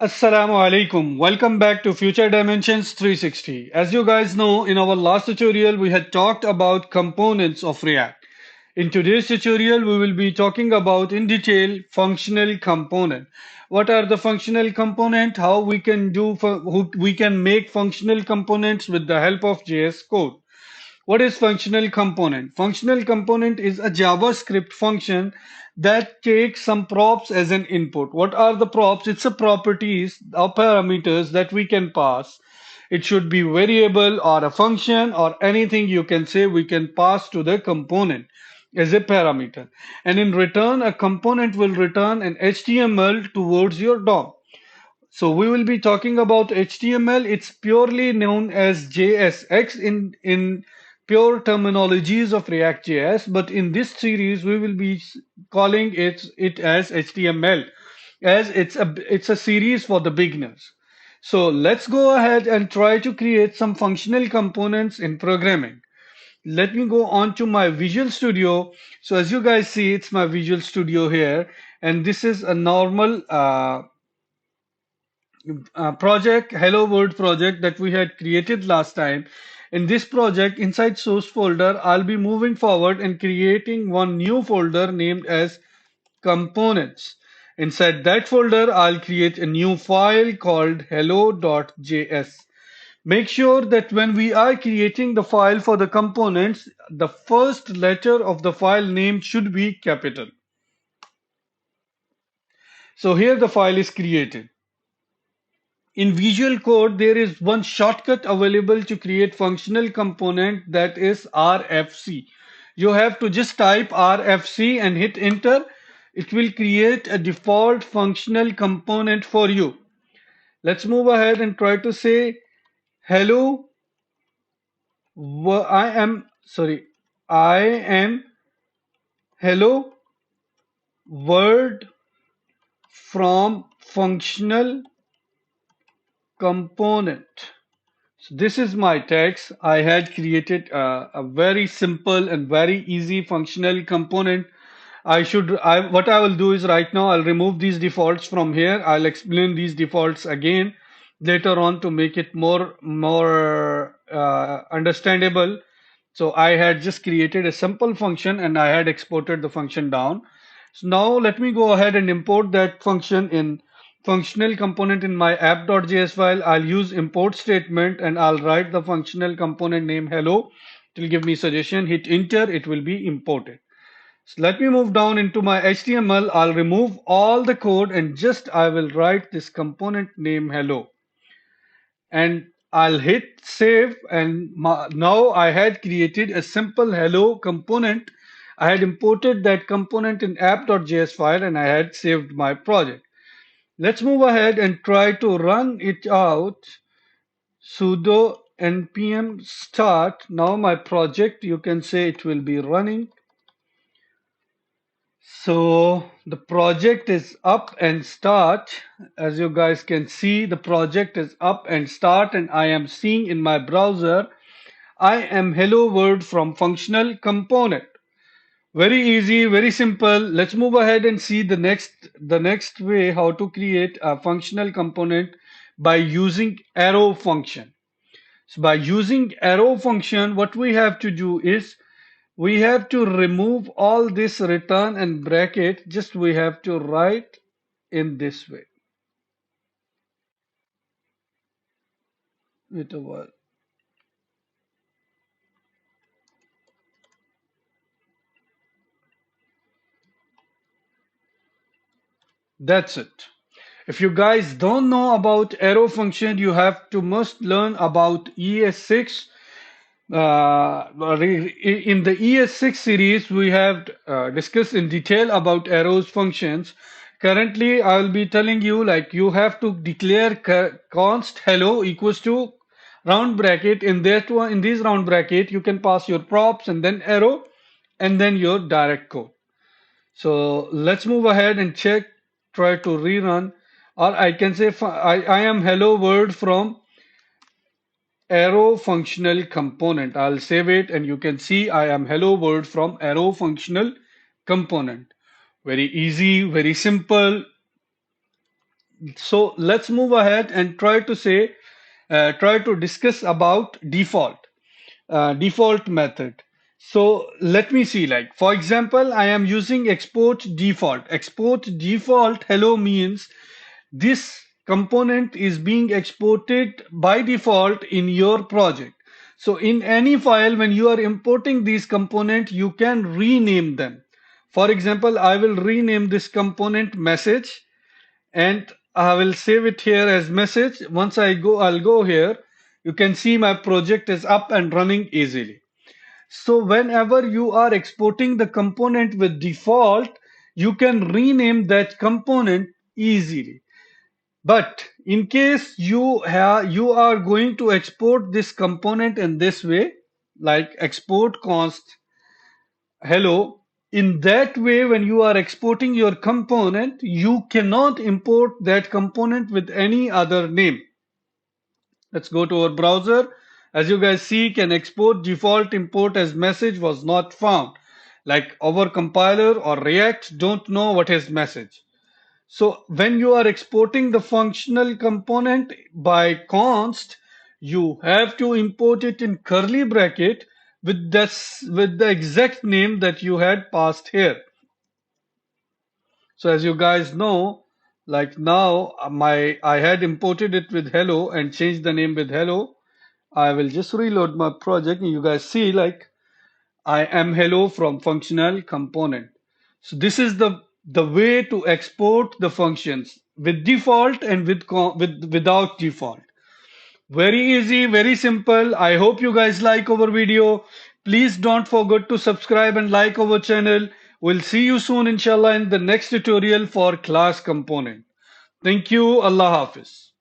Assalamu alaikum. Welcome back to Future Dimensions 360. As you guys know, in our last tutorial, we had talked about components of React. In today's tutorial, we will be talking about in detail functional component. What are the functional component? How we can we can make functional components with the help of JS code. What is functional component? Functional component is a JavaScript function that takes some props as an input. What are the props? It's a properties or parameters that we can pass. It should be variable or a function or anything you can say we can pass to the component as a parameter. And in return, a component will return an HTML towards your DOM. So we will be talking about HTML. It's purely known as JSX in pure terminologies of React.js, but in this series we will be calling it as HTML, as it's a series for the beginners. So let's go ahead and try to create some functional components in programming. Let me go on to my Visual Studio. So as you guys see, it's my Visual Studio here, and this is a normal project, Hello World project that we had created last time. In this project, inside source folder, I'll be moving forward and creating one new folder named as components. Inside that folder, I'll create a new file called hello.js. Make sure that when we are creating the file for the components, the first letter of the file name should be capital. So here the file is created. In Visual Code, there is one shortcut available to create functional component, that is RFC. You have to just type RFC and hit enter. It will create a default functional component for you. Let's move ahead and try to say hello. I am sorry. I am hello world from functional component. So this is my text. I had created a very simple and very easy functional component. What I will do is right now I'll remove these defaults from here. I'll explain these defaults again later on to make it more understandable. So I had just created a simple function and I had exported the function down. So now let me go ahead and import that function in functional component in my app.js file. I'll use import statement and I'll write the functional component name hello. It will give me suggestion. Hit enter. It will be imported. So let me move down into my HTML. I'll remove all the code and just I will write this component name hello. And I'll hit save and now I had created a simple hello component. I had imported that component in app.js file and I had saved my project. Let's move ahead and try to run it out. Sudo npm start. Now my project, you can say it will be running. So the project is up and start. As you guys can see, the project is up and start, and I am seeing in my browser, I am hello world from functional component. Very easy, very simple. Let's move ahead and see the next way how to create a functional component by using arrow function. So by using arrow function, what we have to do is we have to remove all this return and bracket. Just we have to write in this way. Wait a while. That's it. If you guys don't know about arrow function, you have to must learn about ES6. In the ES6 series, we have discussed in detail about arrows functions. Currently, I will be telling you like you have to declare const hello equals to round bracket. In that one, in this round bracket, you can pass your props and then arrow and then your direct code. So let's move ahead and check, try to rerun, or I can say I am hello world from arrow functional component. I'll save it and you can see I am hello world from arrow functional component. Very easy, very simple. So let's move ahead and try to discuss about default method. So let me see, like for example, I am using export default. Export default hello means this component is being exported by default in your project. So in any file, when you are importing these components, you can rename them. For example, I will rename this component message and I will save it here as message. Once I'll go here. You can see my project is up and running easily. So whenever you are exporting the component with default, you can rename that component easily. But in case you are going to export this component in this way, like export const hello, in that way, when you are exporting your component, you cannot import that component with any other name. Let's go to our browser. As you guys see, can export default import as message was not found. Like our compiler or React don't know what is message. So when you are exporting the functional component by const, you have to import it in curly bracket with with the exact name that you had passed here. So as you guys know, like now I had imported it with hello and changed the name with hello. I will just reload my project and you guys see like I am hello from functional component. So this is the way to export the functions with default and without default. Very easy, very simple. I hope you guys like our video. Please don't forget to subscribe and like our channel. We'll see you soon inshallah in the next tutorial for class component. Thank you. Allah Hafiz.